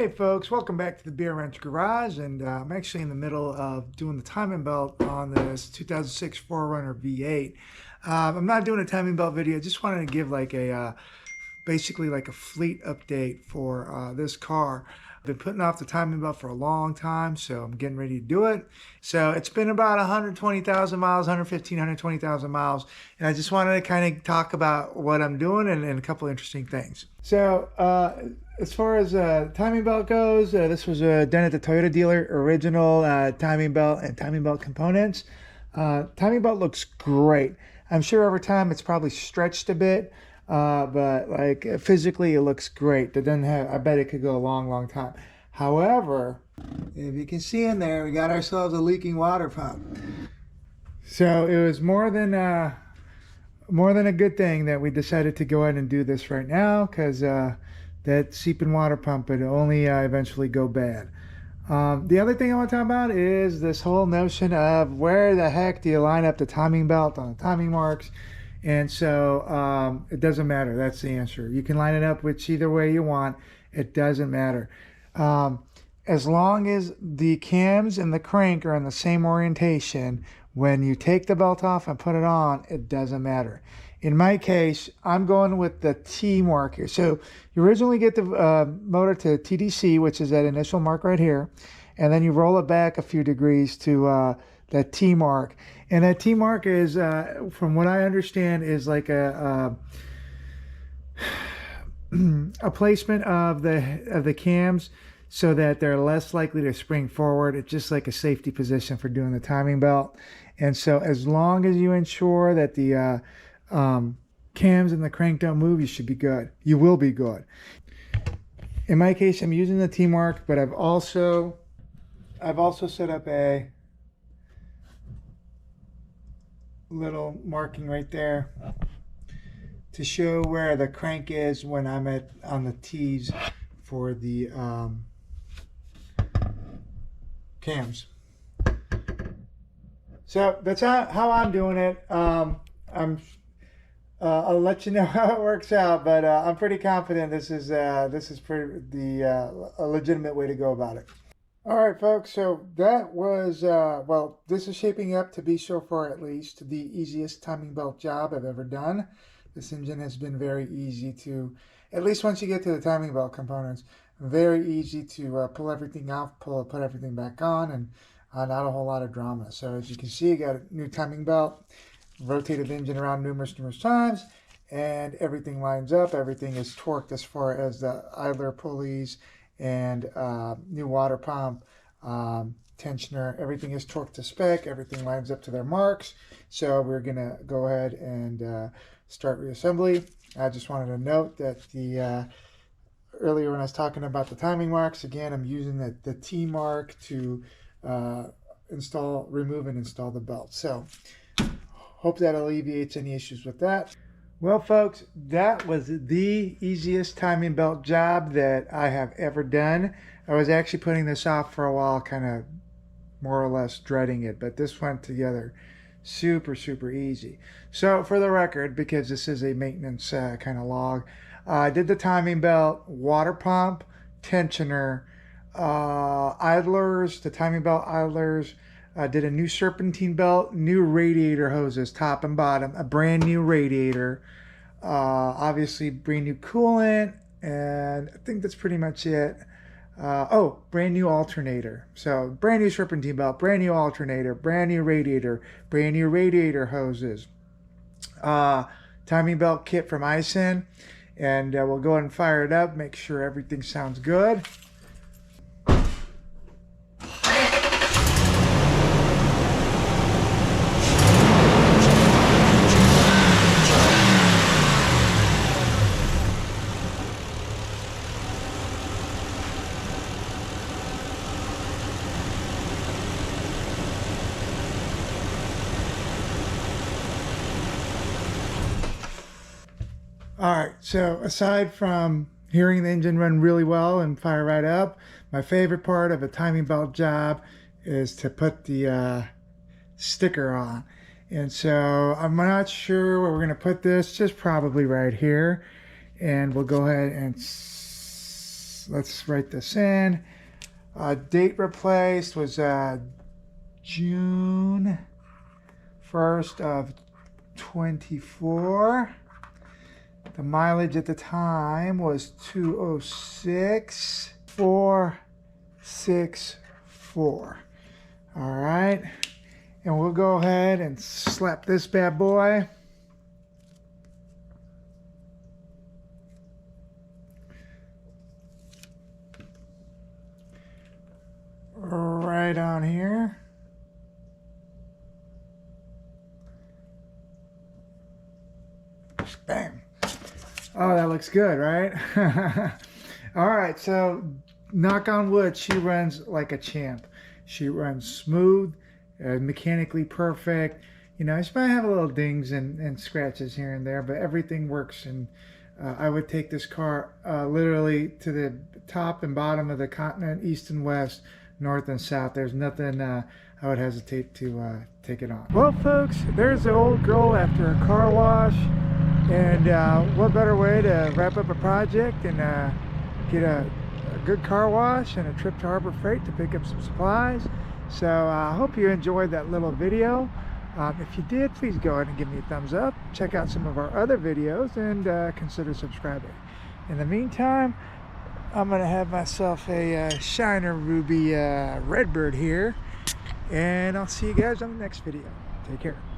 Hey folks, welcome back to the Beer Wrench Garage, and I'm actually in the middle of doing the timing belt on this 2006 4Runner V8. I'm not doing a timing belt video, just wanted to give like a basically like a fleet update for this car. I've been putting off the timing belt for a long time, so I'm getting ready to do it. So it's been about 120,000 miles, 115, 120,000 miles, and I just wanted to kind of talk about what I'm doing and a couple interesting things. So as far as timing belt goes, this was done at the Toyota dealer, original timing belt and timing belt components. Timing belt looks great. I'm sure over time it's probably stretched a bit. But like physically it looks great. It doesn't have, I bet it could go a long time. However, if you can see in there, we got ourselves a leaking water pump. So it was more than a good thing that we decided to go ahead and do this right now, because that seeping water pump would only eventually go bad. The other thing I want to talk about is this whole notion of where the heck do you line up the timing belt on the timing marks. And so it doesn't matter. That's the answer. You can line it up which either way you want. It doesn't matter. As long as the cams and the crank are in the same orientation, when you take the belt off and put it on, it doesn't matter. In my case, I'm going with the T mark here. So you originally get the motor to TDC, which is that initial mark right here. And then you roll it back a few degrees to that T mark. And that T mark is, from what I understand, is like a placement of the cams so that they're less likely to spring forward. It's just like a safety position for doing the timing belt. And so as long as you ensure that the cams and the crank don't move, you should be good. You will be good. In my case, I'm using the T mark, but I've also set up a little marking right there to show where the crank is when I'm on the T's for the cams. So that's how I'm doing it. I'll let you know how it works out, but I'm pretty confident this is a legitimate way to go about it. All right, folks, so that was, well, this is shaping up to be, so far at least, the easiest timing belt job I've ever done. This engine has been very easy to, at least once you get to the timing belt components, very easy to pull everything off, put everything back on, and not a whole lot of drama. So as you can see, I got a new timing belt, rotated the engine around numerous times, and everything lines up. Everything is torqued as far as the idler pulleys and new water pump, tensioner, everything is torqued to spec, everything lines up to their marks. So we're gonna go ahead and start reassembly. I just wanted to note that the earlier when I was talking about the timing marks, again, I'm using the T mark to remove and install the belt. So hope that alleviates any issues with that. Well, folks, that was the easiest timing belt job that I have ever done. I was actually putting this off for a while, kind of more or less dreading it, but this went together super easy. So for the record, because this is a maintenance kind of log, I did the timing belt, water pump, tensioner, idlers, the timing belt idlers, did a new serpentine belt, new radiator hoses, top and bottom, a brand new radiator, obviously brand new coolant, and I think that's pretty much it. Oh, brand new alternator. So brand new serpentine belt, brand new alternator, brand new radiator hoses, timing belt kit from Ison, and we'll go ahead and fire it up, make sure everything sounds good. All right, so aside from hearing the engine run really well and fire right up, my favorite part of a timing belt job is to put the sticker on. And so I'm not sure where we're going to put this, just probably right here. And we'll go ahead and let's write this in. Date replaced was June 1st of 24. The mileage at the time was 206,464. All right, and we'll go ahead and slap this bad boy. Right on here. Bam. Oh, that looks good, right? All right, so knock on wood, she runs like a champ. She runs smooth, mechanically perfect. You know, she might have a little dings and scratches here and there, but everything works. And I would take this car literally to the top and bottom of the continent, east and west, north and south. There's nothing I would hesitate to take it on. Well, folks, there's the old girl after a car wash. And what better way to wrap up a project and get a good car wash and a trip to Harbor Freight to pick up some supplies. So I hope you enjoyed that little video. If you did, please go ahead and give me a thumbs up. Check out some of our other videos and consider subscribing. In the meantime, I'm going to have myself a Shiner Ruby Redbird here. And I'll see you guys on the next video. Take care.